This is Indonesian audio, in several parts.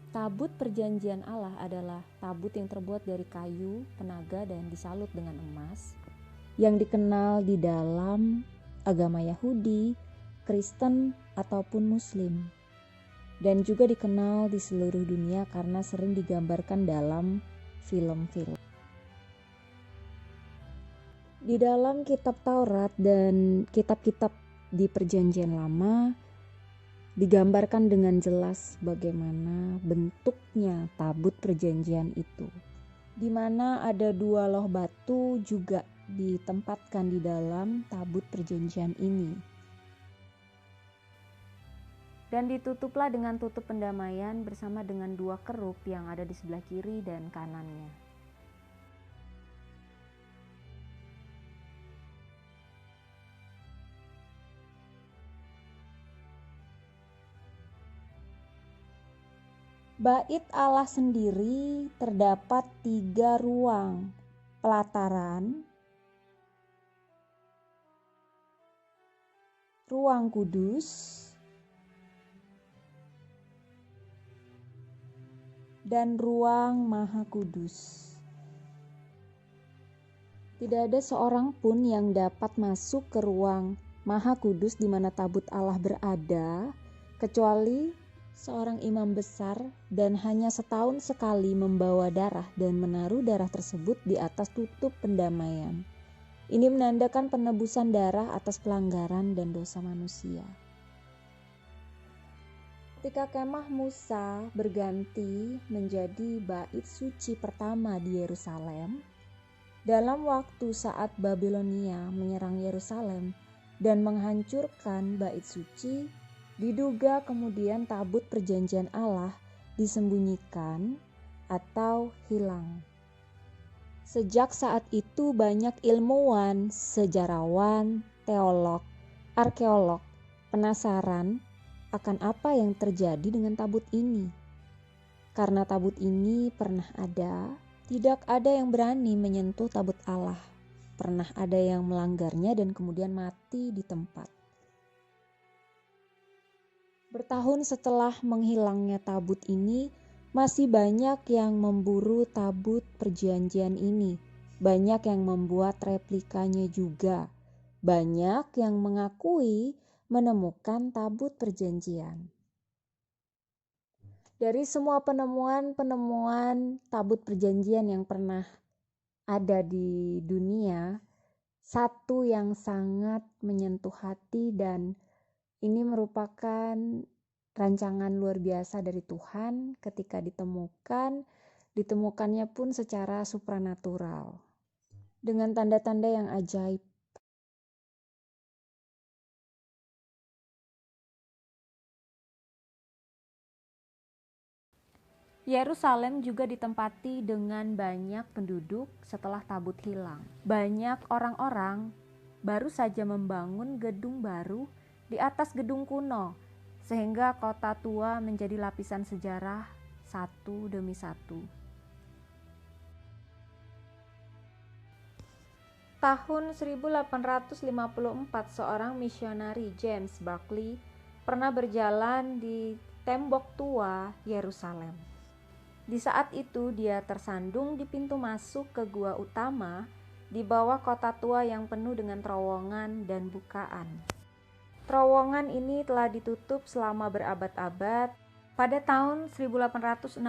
Tabut perjanjian Allah adalah tabut yang terbuat dari kayu, penaga, dan disalut dengan emas, yang dikenal di dalam agama Yahudi, Kristen, ataupun Muslim, dan juga dikenal di seluruh dunia karena sering digambarkan dalam film-film. Di dalam kitab Taurat dan kitab-kitab di Perjanjian Lama digambarkan dengan jelas bagaimana bentuknya tabut perjanjian itu, di mana ada 2 loh batu juga ditempatkan di dalam tabut perjanjian ini. Dan ditutuplah dengan tutup pendamaian bersama dengan 2 kerup yang ada di sebelah kiri dan kanannya. Bait Allah sendiri terdapat 3 ruang: pelataran, ruang kudus, dan ruang maha kudus. Tidak ada seorang pun yang dapat masuk ke ruang maha kudus di mana tabut Allah berada, kecuali seorang imam besar, dan hanya setahun sekali membawa darah dan menaruh darah tersebut di atas tutup pendamaian. Ini menandakan penebusan darah atas pelanggaran dan dosa manusia. Ketika kemah Musa berganti menjadi bait suci pertama di Yerusalem, dalam waktu saat Babilonia menyerang Yerusalem dan menghancurkan bait suci, diduga kemudian tabut perjanjian Allah disembunyikan atau hilang. Sejak saat itu banyak ilmuwan, sejarawan, teolog, arkeolog penasaran akan apa yang terjadi dengan tabut ini. Karena tabut ini pernah ada, tidak ada yang berani menyentuh tabut Allah. Pernah ada yang melanggarnya dan kemudian mati di tempat. Bertahun setelah menghilangnya tabut ini, masih banyak yang memburu tabut perjanjian ini. Banyak yang membuat replikanya juga. Banyak yang mengakui menemukan tabut perjanjian. Dari semua penemuan tabut perjanjian yang pernah ada di dunia, satu yang sangat menyentuh hati, dan ini merupakan rancangan luar biasa dari Tuhan ketika ditemukannya pun secara supranatural dengan tanda-tanda yang ajaib. Yerusalem juga ditempati dengan banyak penduduk setelah tabut hilang. Banyak orang-orang baru saja membangun gedung baru di atas gedung kuno, sehingga kota tua menjadi lapisan sejarah satu demi satu. Tahun 1854 seorang misionari, James Barclay, pernah berjalan di tembok tua Yerusalem. Di saat itu dia tersandung di pintu masuk ke gua utama di bawah kota tua yang penuh dengan terowongan dan bukaan. Terowongan ini telah ditutup selama berabad-abad. Pada tahun 1867,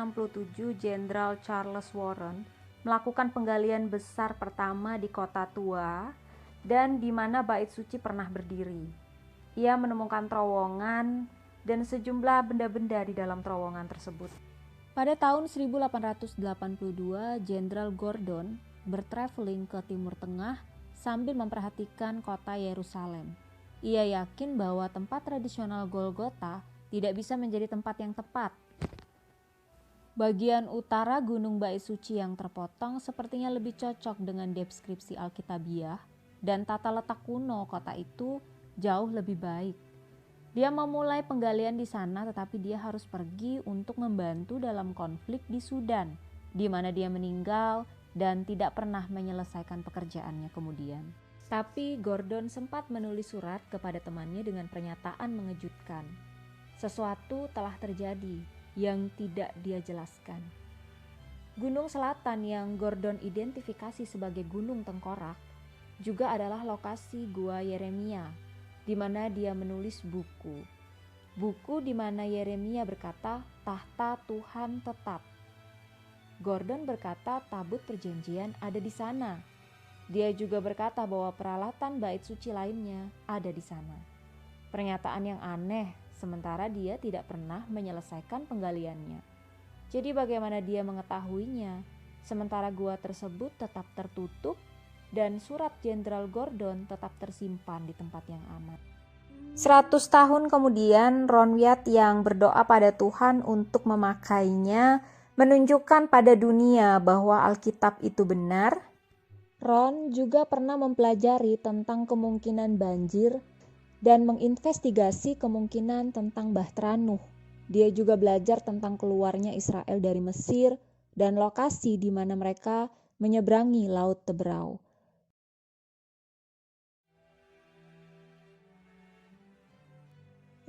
Jenderal Charles Warren melakukan penggalian besar pertama di kota tua dan di mana bait suci pernah berdiri. Ia menemukan terowongan dan sejumlah benda-benda di dalam terowongan tersebut. Pada tahun 1882, Jenderal Gordon bertraveling ke Timur Tengah sambil memperhatikan kota Yerusalem. Ia yakin bahwa tempat tradisional Golgota tidak bisa menjadi tempat yang tepat. Bagian utara Gunung Bait Suci yang terpotong sepertinya lebih cocok dengan deskripsi Alkitabiah, dan tata letak kuno kota itu jauh lebih baik. Dia memulai penggalian di sana, tetapi dia harus pergi untuk membantu dalam konflik di Sudan, di mana dia meninggal dan tidak pernah menyelesaikan pekerjaannya kemudian. Tapi Gordon sempat menulis surat kepada temannya dengan pernyataan mengejutkan. Sesuatu telah terjadi. yang tidak dia jelaskan. Gunung selatan yang Gordon identifikasi sebagai Gunung Tengkorak juga adalah lokasi Gua Yeremia, di mana dia menulis buku. Buku di mana Yeremia berkata, tahta Tuhan tetap. Gordon berkata tabut perjanjian ada di sana. Dia juga berkata bahwa peralatan bait suci lainnya ada di sana. Pernyataan yang aneh, sementara dia tidak pernah menyelesaikan penggaliannya. Jadi bagaimana dia mengetahuinya, sementara gua tersebut tetap tertutup dan surat Jenderal Gordon tetap tersimpan di tempat yang aman. 100 tahun kemudian, Ron Wyatt yang berdoa pada Tuhan untuk memakainya menunjukkan pada dunia bahwa Alkitab itu benar. Ron juga pernah mempelajari tentang kemungkinan banjir dan menginvestigasi kemungkinan tentang Bahtera Nuh. Dia juga belajar tentang keluarnya Israel dari Mesir dan lokasi di mana mereka menyeberangi Laut Teberau.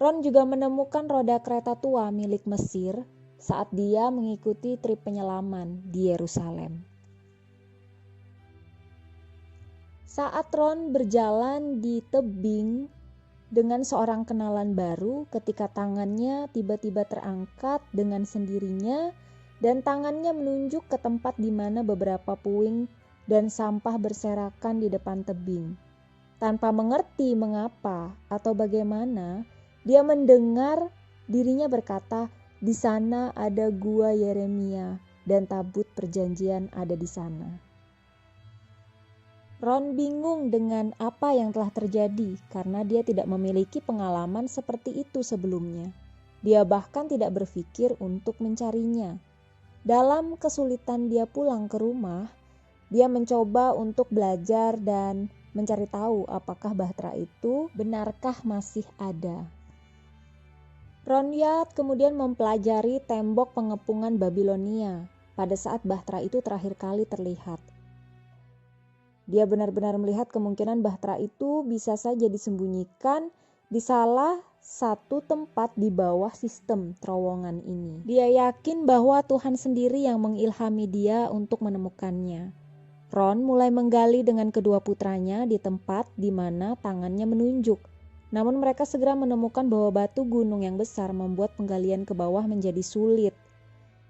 Ron juga menemukan roda kereta tua milik Mesir saat dia mengikuti trip penyelaman di Yerusalem. Saat Ron berjalan di tebing dengan seorang kenalan baru, ketika tangannya tiba-tiba terangkat dengan sendirinya dan tangannya menunjuk ke tempat di mana beberapa puing dan sampah berserakan di depan tebing. Tanpa mengerti mengapa atau bagaimana, dia mendengar dirinya berkata, "Di sana ada gua Yeremia dan tabut perjanjian ada di sana." Ron bingung dengan apa yang telah terjadi karena dia tidak memiliki pengalaman seperti itu sebelumnya. Dia bahkan tidak berpikir untuk mencarinya. Dalam kesulitan dia pulang ke rumah, dia mencoba untuk belajar dan mencari tahu apakah Bahtera itu benarkah masih ada. Ron Wyatt kemudian mempelajari tembok pengepungan Babilonia pada saat Bahtera itu terakhir kali terlihat. Dia benar-benar melihat kemungkinan Bahtera itu bisa saja disembunyikan di salah satu tempat di bawah sistem terowongan ini. Dia yakin bahwa Tuhan sendiri yang mengilhami dia untuk menemukannya. Ron mulai menggali dengan kedua putranya di tempat di mana tangannya menunjuk. Namun mereka segera menemukan bahwa batu gunung yang besar membuat penggalian ke bawah menjadi sulit.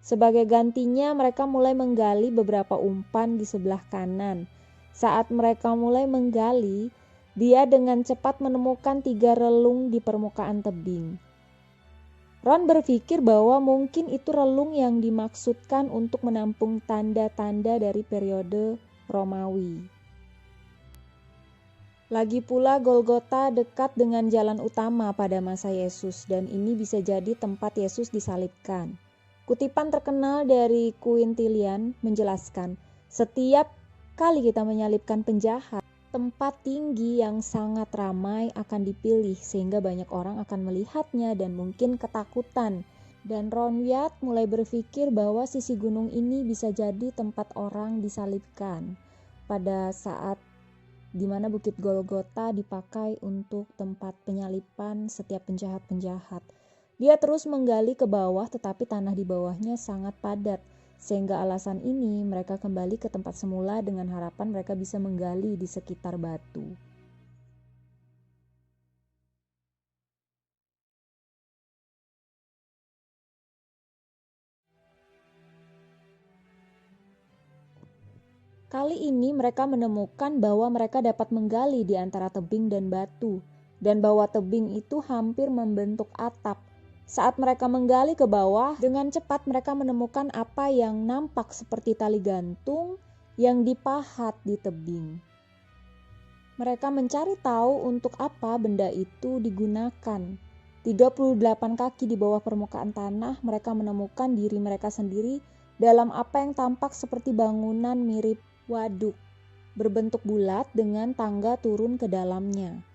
Sebagai gantinya mereka mulai menggali beberapa umpan di sebelah kanan. Saat mereka mulai menggali, dia dengan cepat menemukan 3 relung di permukaan tebing. Ron berpikir bahwa mungkin itu relung yang dimaksudkan untuk menampung tanda-tanda dari periode Romawi. Lagi pula Golgota dekat dengan jalan utama pada masa Yesus dan ini bisa jadi tempat Yesus disalibkan. Kutipan terkenal dari Quintilian menjelaskan, setiap kali kita menyalibkan penjahat, tempat tinggi yang sangat ramai akan dipilih sehingga banyak orang akan melihatnya dan mungkin ketakutan. Dan Ron Wyatt mulai berpikir bahwa sisi gunung ini bisa jadi tempat orang disalibkan pada saat di mana Bukit Golgota dipakai untuk tempat penyalipan setiap penjahat-penjahat. Dia terus menggali ke bawah tetapi tanah di bawahnya sangat padat. Sehingga alasan ini mereka kembali ke tempat semula dengan harapan mereka bisa menggali di sekitar batu. Kali ini mereka menemukan bahwa mereka dapat menggali di antara tebing dan batu, dan bahwa tebing itu hampir membentuk atap. Saat mereka menggali ke bawah, dengan cepat mereka menemukan apa yang nampak seperti tali gantung yang dipahat di tebing. Mereka mencari tahu untuk apa benda itu digunakan. 38 kaki di bawah permukaan tanah, mereka menemukan diri mereka sendiri dalam apa yang tampak seperti bangunan mirip waduk, berbentuk bulat dengan tangga turun ke dalamnya.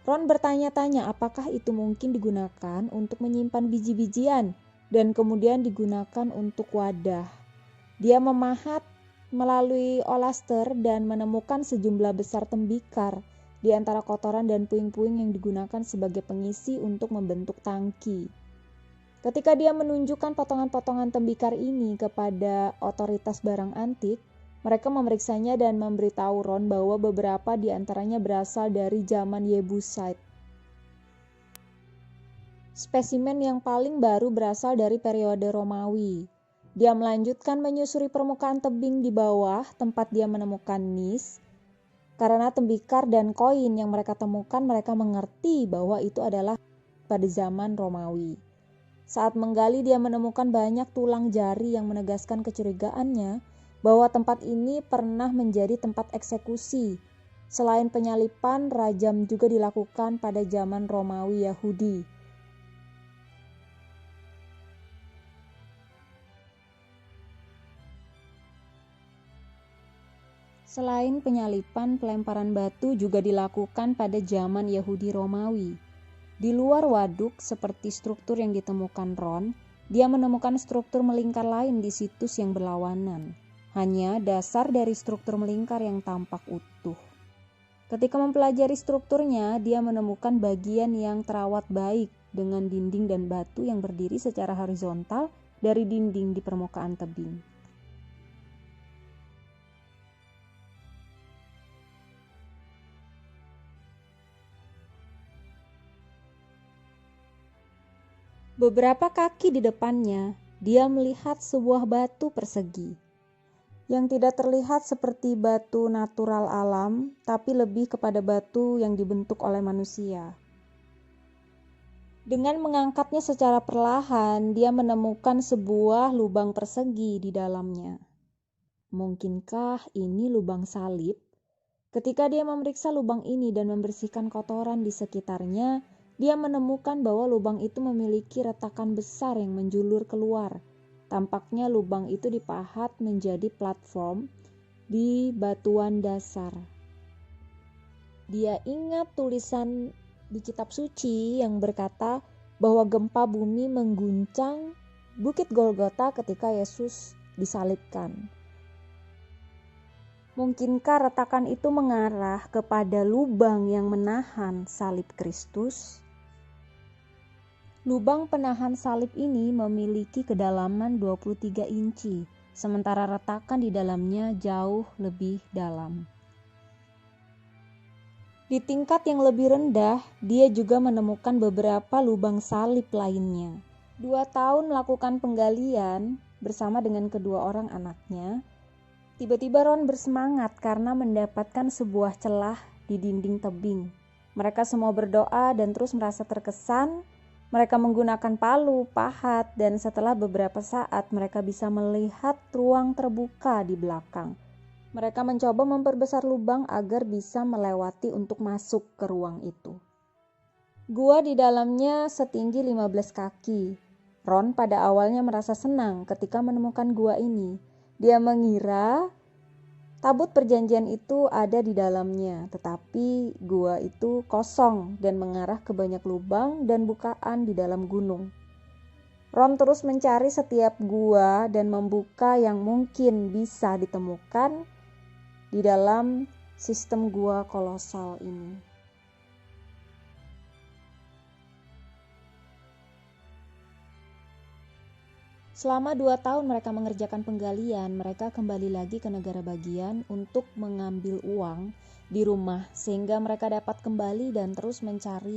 Ron bertanya-tanya apakah itu mungkin digunakan untuk menyimpan biji-bijian dan kemudian digunakan untuk wadah. Dia memahat melalui olaster dan menemukan sejumlah besar tembikar di antara kotoran dan puing-puing yang digunakan sebagai pengisi untuk membentuk tangki. Ketika dia menunjukkan potongan-potongan tembikar ini kepada otoritas barang antik, mereka memeriksanya dan memberitahu Ron bahwa beberapa di antaranya berasal dari zaman Yebusite. Spesimen yang paling baru berasal dari periode Romawi. Dia melanjutkan menyusuri permukaan tebing di bawah tempat dia menemukan nis. Karena tembikar dan koin yang mereka temukan, mereka mengerti bahwa itu adalah pada zaman Romawi. Saat menggali, dia menemukan banyak tulang jari yang menegaskan kecurigaannya bahwa tempat ini pernah menjadi tempat eksekusi. Selain penyalipan, rajam juga dilakukan pada zaman Romawi Yahudi. Selain penyalipan, pelemparan batu juga dilakukan pada zaman Yahudi Romawi. Di luar waduk, seperti struktur yang ditemukan Ron, dia menemukan struktur melingkar lain di situs yang berlawanan. Hanya dasar dari struktur melingkar yang tampak utuh. Ketika mempelajari strukturnya, dia menemukan bagian yang terawat baik dengan dinding dan batu yang berdiri secara horizontal dari dinding di permukaan tebing. Beberapa kaki di depannya, dia melihat sebuah batu persegi yang tidak terlihat seperti batu natural alam, tapi lebih kepada batu yang dibentuk oleh manusia. Dengan mengangkatnya secara perlahan, dia menemukan sebuah lubang persegi di dalamnya. Mungkinkah ini lubang salib? Ketika dia memeriksa lubang ini dan membersihkan kotoran di sekitarnya, dia menemukan bahwa lubang itu memiliki retakan besar yang menjulur keluar. Tampaknya lubang itu dipahat menjadi platform di batuan dasar. Dia ingat tulisan di kitab suci yang berkata bahwa gempa bumi mengguncang Bukit Golgota ketika Yesus disalibkan. Mungkinkah retakan itu mengarah kepada lubang yang menahan salib Kristus? Lubang penahan salib ini memiliki kedalaman 23 inci, sementara retakan di dalamnya jauh lebih dalam. Di tingkat yang lebih rendah, dia juga menemukan beberapa lubang salib lainnya. 2 tahun melakukan penggalian bersama dengan kedua orang anaknya, tiba-tiba Ron bersemangat karena mendapatkan sebuah celah di dinding tebing. Mereka semua berdoa dan terus merasa terkesan. Mereka menggunakan palu, pahat, dan setelah beberapa saat mereka bisa melihat ruang terbuka di belakang. Mereka mencoba memperbesar lubang agar bisa melewati untuk masuk ke ruang itu. Gua di dalamnya setinggi 15 kaki. Ron pada awalnya merasa senang ketika menemukan gua ini. Dia mengira tabut perjanjian itu ada di dalamnya, tetapi gua itu kosong dan mengarah ke banyak lubang dan bukaan di dalam gunung. Ron terus mencari setiap gua dan membuka yang mungkin bisa ditemukan di dalam sistem gua kolosal ini. Selama 2 tahun mereka mengerjakan penggalian, mereka kembali lagi ke negara bagian untuk mengambil uang di rumah sehingga mereka dapat kembali dan terus mencari